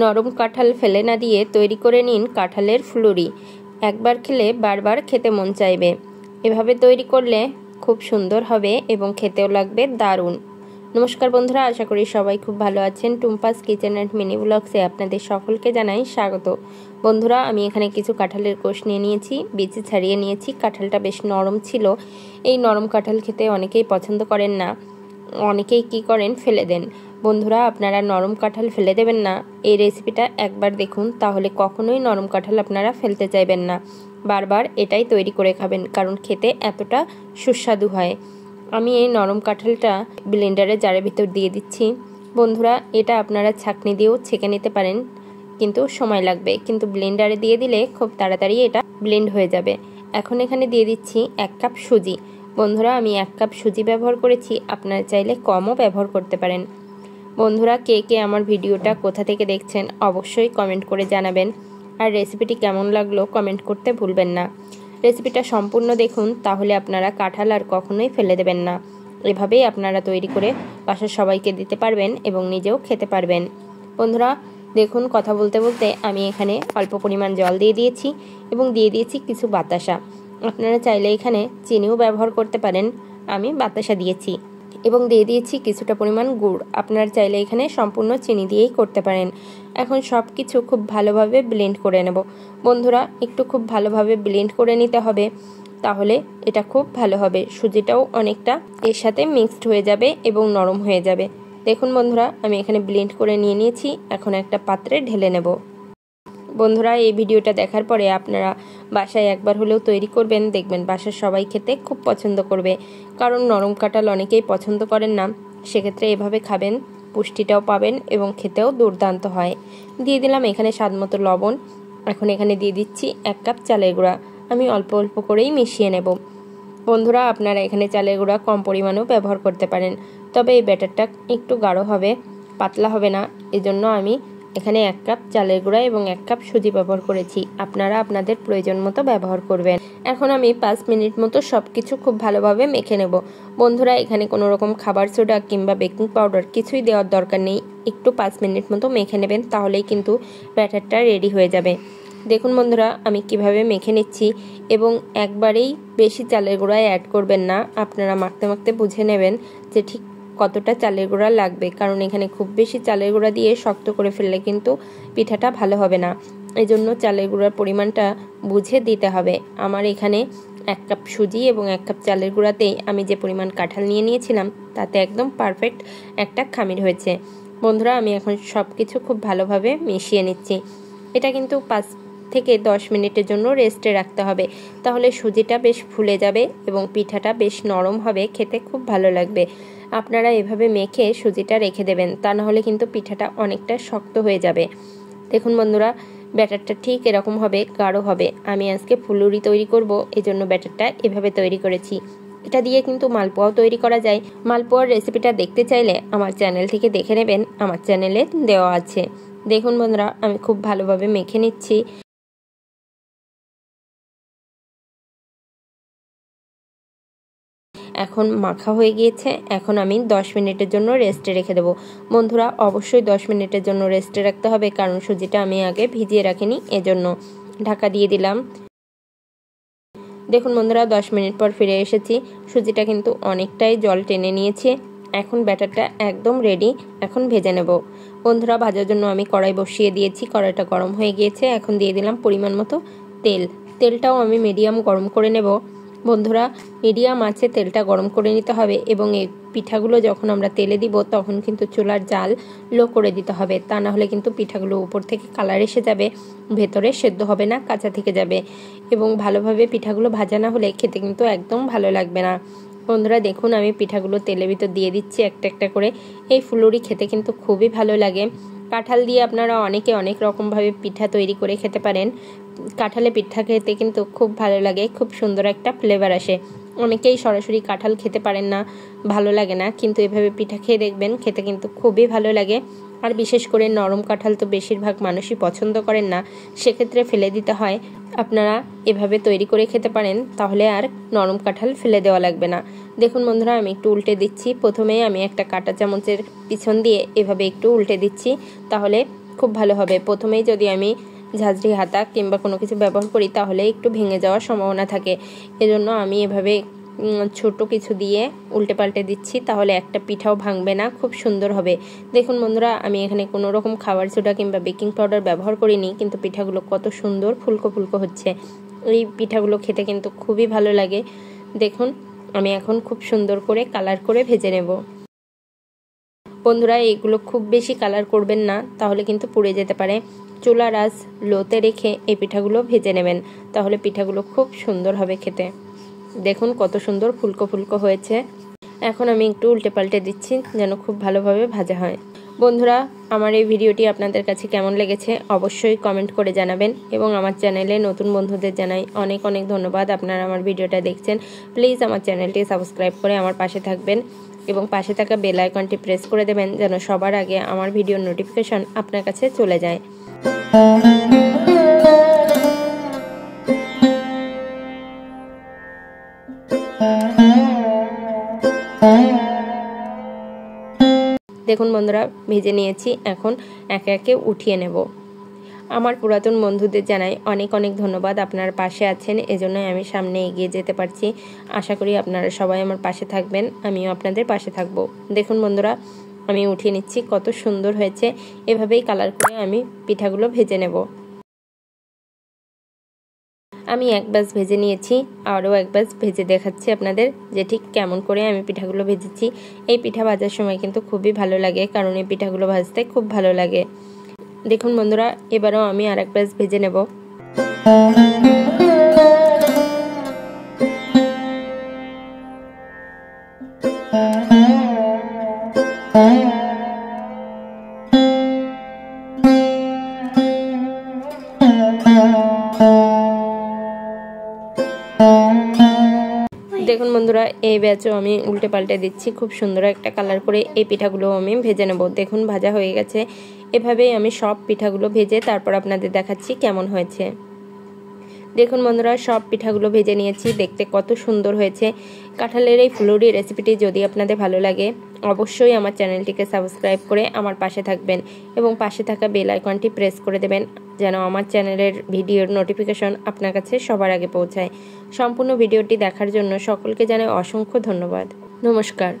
নরম কাঁঠাল ফেলে না দিয়ে তৈরি করে নিন কাঁঠালের ফুলুরি। একবার খেলে বারবার খেতে মন চাইবে। এভাবে তৈরি করলে খুব সুন্দর হবে এবং খেতেও লাগবে দারুণ। নমস্কার বন্ধুরা, আশা করি সবাই খুব ভালো আছেন। টুম্পাস কিচেন অ্যান্ড মিনি ব্লগসে আপনাদের সকলকে জানাই স্বাগত। বন্ধুরা, আমি এখানে কিছু কাঁঠালের কোষ নিয়ে নিয়েছি, বিচি ছাড়িয়ে নিয়েছি। কাঁঠালটা বেশ নরম ছিল। এই নরম কাঁঠাল খেতে অনেকেই পছন্দ করেন না, অনেকেই কি করেন ফেলে দেন। বন্ধুরা, আপনারা নরম কাঁঠাল ফেলে দেবেন না। এই রেসিপিটা একবার দেখুন, তাহলে কখনোই নরম কাঁঠাল আপনারা ফেলতে চাইবেন না। বারবার এটাই তৈরি করে খাবেন, কারণ খেতে এতটা সুস্বাদু হয়। আমি এই নরম কাঁঠালটা ব্লেন্ডারের জারের ভিতর দিয়ে দিচ্ছি। বন্ধুরা, এটা আপনারা ছাঁকনি দিয়েও ছেঁকে নিতে পারেন, কিন্তু সময় লাগবে। কিন্তু ব্লেন্ডারে দিয়ে দিলে খুব তাড়াতাড়ি এটা ব্লেন্ড হয়ে যাবে। এখন এখানে দিয়ে দিচ্ছি 1 কাপ সুজি। বন্ধুরা, আমি 1 কাপ সুজি ব্যবহার করেছি, আপনারা চাইলে কমও ব্যবহার করতে পারেন। বন্ধুরা, কে কে আমার ভিডিওটা কোথা থেকে দেখছেন অবশ্যই কমেন্ট করে জানাবেন। আর রেসিপিটি কেমন লাগলো কমেন্ট করতে ভুলবেন না। রেসিপিটা সম্পূর্ণ দেখুন, তাহলে আপনারা কাঁঠাল আর কখনোই ফেলে দেবেন না। এভাবেই আপনারা তৈরি করে বাসার সবাইকে দিতে পারবেন এবং নিজেও খেতে পারবেন। বন্ধুরা দেখুন, কথা বলতে বলতে আমি এখানে অল্প পরিমাণ জল দিয়ে দিয়েছি এবং দিয়ে দিয়েছি কিছু বাতাসা। আপনারা চাইলে এখানে চিনিও ব্যবহার করতে পারেন, আমি বাতাসা দিয়েছি। এবং দিয়ে দিয়েছি কিছুটা পরিমাণ গুড়। আপনারা চাইলে এখানে সম্পূর্ণ চিনি দিয়েই করতে পারেন। এখন সব কিছু খুব ভালোভাবে ব্লেন্ড করে নেব। বন্ধুরা, একটু খুব ভালোভাবে ব্লেন্ড করে নিতে হবে, তাহলে এটা খুব ভালো হবে। সুজিটাও অনেকটা এর সাথে মিক্সড হয়ে যাবে এবং নরম হয়ে যাবে। দেখুন বন্ধুরা, আমি এখানে ব্লেন্ড করে নিয়েছি। এখন একটা পাত্রে ঢেলে নেব। বন্ধুরা, এই ভিডিওটা দেখার পরে আপনারা বাসায় একবার হলেও তৈরি করবেন, দেখবেন বাসার সবাই খেতে খুব পছন্দ করবে। কারণ নরম কাঁঠাল অনেকেই পছন্দ করেন না, সেক্ষেত্রে এভাবে খাবেন, পুষ্টিটাও পাবেন এবং খেতেও দুর্দান্ত হয়। দিয়ে দিলাম এখানে স্বাদমতো লবণ। এখন এখানে দিয়ে দিচ্ছি 1 কাপ চালের গুঁড়া। আমি অল্প অল্প করেই মিশিয়ে নেব। বন্ধুরা, আপনারা এখানে চালের গুঁড়া কম পরিমাণেও ব্যবহার করতে পারেন, তবে এই ব্যাটারটা একটু গাঢ় হবে, পাতলা হবে না। এজন্য আমি এখানে 1 কাপ চালের গুঁড়া এবং 1 কাপ সুজি ব্যবহার করেছি। আপনারা আপনাদের প্রয়োজন মতো ব্যবহার করবেন। এখন আমি 5 মিনিট মতো সব কিছু খুব ভালোভাবে মেখে নেব। বন্ধুরা, এখানে কোনো রকম খাবার সোডা কিংবা বেকিং পাউডার কিছুই দেওয়ার দরকার নেই। একটু 5 মিনিট মতো মেখে নেবেন, তাহলেই কিন্তু ব্যাটারটা রেডি হয়ে যাবে। দেখুন বন্ধুরা, আমি কিভাবে মেখে নিচ্ছি এবং একবারেই বেশি চালের গুঁড়া অ্যাড করবেন না। আপনারা মাখতে মাখতে বুঝে নেবেন যে ঠিক কতটা চালের গুঁড়া লাগবে, কারণ এখানে খুব বেশি চালের গুঁড়া দিয়ে শক্ত করে ফেললে কিন্তু পিঠাটা ভালো হবে না। এই জন্য চালের গুঁড়ার পরিমাণটা বুঝে দিতে হবে। আমার এখানে 1 কাপ সুজি এবং 1 কাপ চালের গুঁড়াতেই আমি যে পরিমাণ কাঁঠাল নিয়েছিলাম, তাতে একদম পারফেক্ট একটা খামির হয়েছে। বন্ধুরা, আমি এখন সব কিছু খুব ভালোভাবে মিশিয়ে নিচ্ছি। এটা কিন্তু 5 থেকে 10 মিনিটের জন্য রেস্টে রাখতে হবে, তাহলে সুজিটা বেশ ফুলে যাবে এবং পিঠাটা বেশ নরম হবে, খেতে খুব ভালো লাগবে। আপনারা এভাবে মেখে সুজিটা রেখে দেবেন, তা না হলে কিন্তু পিঠাটা অনেকটা শক্ত হয়ে যাবে। দেখুন বন্ধুরা, ব্যাটারটা ঠিক এরকম হবে, গাঢ় হবে। আমি আজকে ফুলুরি তৈরি করব, এজন্য ব্যাটারটা এভাবে তৈরি করেছি। এটা দিয়ে কিন্তু মালপোয়াও তৈরি করা যায়। মালপোয়ার রেসিপিটা দেখতে চাইলে আমার চ্যানেল থেকে দেখে নেবেন, আমার চ্যানেলে দেওয়া আছে। দেখুন বন্ধুরা, আমি খুব ভালোভাবে মেখে নিচ্ছি। এখন মাখা হয়ে গিয়েছে। এখন আমি 10 মিনিটের জন্য রেস্টে রেখে দেব। বন্ধুরা, অবশ্যই 10 মিনিটের জন্য রেস্টে রাখতে হবে, কারণ সুজিটা আমি আগে ভিজিয়ে রাখিনি, এজন্য। ঢাকা দিয়ে দিলাম। দেখুন বন্ধুরা, 10 মিনিট পর ফিরে এসেছি। সুজিটা কিন্তু অনেকটাই জল টেনে নিয়েছে। এখন ব্যাটারটা একদম রেডি। এখন ভেজে নেব। বন্ধুরা, ভাজার জন্য আমি কড়াই বসিয়ে দিয়েছি। কড়াইটা গরম হয়ে গিয়েছে। এখন দিয়ে দিলাম পরিমাণ মতো তেল। তেলটাও আমি মিডিয়াম গরম করে নেব। বন্ধুরা, মিডিয়াম আঁচে তেলটা গরম করে নিতে হবে এবং এই পিঠাগুলো যখন আমরা তেলে দিব, তখন কিন্তু চুলার জাল লো করে দিতে হবে, তা না হলে কিন্তু পিঠাগুলো উপর থেকে কালার এসে যাবে, ভেতরে সেদ্ধ হবে না, কাঁচা থেকে যাবে এবং ভালোভাবে পিঠাগুলো ভাজা না হলে খেতে কিন্তু একদম ভালো লাগবে না। বন্ধুরা দেখুন, আমি পিঠাগুলো তেলের ভিতর দিয়ে দিচ্ছি একটা একটা করে। এই ফুলুরি খেতে কিন্তু খুবই ভালো লাগে। কাঁঠাল দিয়ে আপনারা অনেকে অনেক রকমভাবে পিঠা তৈরি করে খেতে পারেন। কাঁঠালে পিঠা খেতে কিন্তু খুব ভালো লাগে, খুব সুন্দর একটা ফ্লেভার আসে। অনেকেই সরাসরি কাঁঠাল খেতে পারেন না, ভালো লাগে না, কিন্তু এভাবে পিঠা খেয়ে দেখবেন, খেতে কিন্তু খুবই ভালো লাগে। আর বিশেষ করে নরম কাঁঠাল তো বেশিরভাগ মানুষই পছন্দ করেন না, সেক্ষেত্রে ফেলে দিতে হয়। আপনারা এভাবে তৈরি করে খেতে পারেন, তাহলে আর নরম কাঁঠাল ফেলে দেওয়া লাগবে না। দেখুন বন্ধুরা, আমি একটু উল্টে দিচ্ছি। প্রথমে আমি একটা কাঁটা চামচের পিছন দিয়ে এভাবে একটু উল্টে দিচ্ছি, তাহলে খুব ভালো হবে। প্রথমেই যদি আমি ঝাঁঝরি হাতা কিংবা কোনো কিছু ব্যবহার করি তাহলে একটু ভেঙে যাওয়ার সম্ভাবনা থাকে। এজন্য আমি এভাবে ছোট কিছু দিয়ে উল্টে পাল্টে দিচ্ছি, তাহলে একটা পিঠাও ভাঙবে না, খুব সুন্দর হবে। দেখুন বন্ধুরা, আমি এখানে কোনো রকম খাবার সোডা কিংবা বেকিং পাউডার ব্যবহার করিনি, কিন্তু পিঠাগুলো কত সুন্দর ফুলকো ফুলকো হচ্ছে। এই পিঠাগুলো খেতে কিন্তু খুবই ভালো লাগে। দেখুন, আমি এখন খুব সুন্দর করে কালার করে ভেজে নেব। বন্ধুরা, এইগুলো খুব বেশি কালার করবেন না, তাহলে কিন্তু পুড়ে যেতে পারে। চুলার আঁচ লোতে রেখে এই পিঠাগুলো ভেজে নেবেন, তাহলে পিঠাগুলো খুব সুন্দর হবে খেতে। দেখুন কত সুন্দর ফুলকো ফুলকো হয়েছে। এখন আমি একটু উল্টে পাল্টে দিচ্ছি যেন খুব ভালোভাবে ভাজা হয়। বন্ধুরা, আমার এই ভিডিওটি আপনাদের কাছে কেমন লেগেছে অবশ্যই কমেন্ট করে জানাবেন, এবং আমার চ্যানেলে নতুন বন্ধুদের জানাই অনেক অনেক ধন্যবাদ। আপনারা আমার ভিডিওটা দেখছেন, প্লিজ আমার চ্যানেলটি সাবস্ক্রাইব করে আমার পাশে থাকবেন এবং পাশে থাকা বেল আইকনটি প্রেস করে দেবেন যেন সবার আগে আমার ভিডিওর নোটিফিকেশন আপনার কাছে চলে যায়। দেখুন বন্ধুরা, ভেজে নিয়েছি, এখন একে একে উঠিয়ে নেব। আমার পুরাতন বন্ধুদের জানাই অনেক অনেক ধন্যবাদ, আপনারা পাশে আছেন, এজন্যই আমি সামনে এগিয়ে যেতে পারছি। আশা করি আপনারা সবাই আমার পাশে থাকবেন, আমিও আপনাদের পাশে থাকব। দেখুন বন্ধুরা, আমি উঠিয়ে নিচ্ছি, কত সুন্দর হয়েছে। এভাবেই কালার করে আমি পিঠাগুলো ভেজে নেব। আমি এক ব্যাচ ভেজে নিয়েছি, আরও এক ব্যাচ ভেজে দেখাচ্ছি আপনাদের যে ঠিক কেমন করে আমি পিঠাগুলো ভেজেছি। এই পিঠা ভাজার সময় কিন্তু খুবই ভালো লাগে, কারণ এই পিঠাগুলো ভাজতে খুব ভালো লাগে। দেখুন বন্ধুরা, এবারও আমি আর এক ব্যাচ ভেজে নেব। দেখুন বন্ধুরা, এই ব্যাচও আমি উল্টে পাল্টে দিচ্ছি, খুব সুন্দর একটা কালার করে এই পিঠাগুলো আমি ভেজে নেব। দেখুন ভাজা হয়ে গেছে। এভাবেই আমি সব পিঠাগুলো ভেজে তারপর আপনাদের দেখাচ্ছি কেমন হয়েছে। দেখুন বন্ধুরা, সব পিঠাগুলো ভেজে নিয়েছি, দেখতে কত সুন্দর হয়েছে। কাঁঠালের এই ফুলুরি রেসিপিটি যদি আপনাদের ভালো লাগে অবশ্যই আমার চ্যানেলটিকে সাবস্ক্রাইব করে আমার পাশে থাকবেন এবং পাশে থাকা বেল আইকনটি প্রেস করে দেবেন যেন আমার চ্যানেলের ভিডিওর নোটিফিকেশন আপনার কাছে সবার আগে পৌঁছায়। সম্পূর্ণ ভিডিওটি দেখার জন্য সকলকে জানাই অসংখ্য ধন্যবাদ। নমস্কার।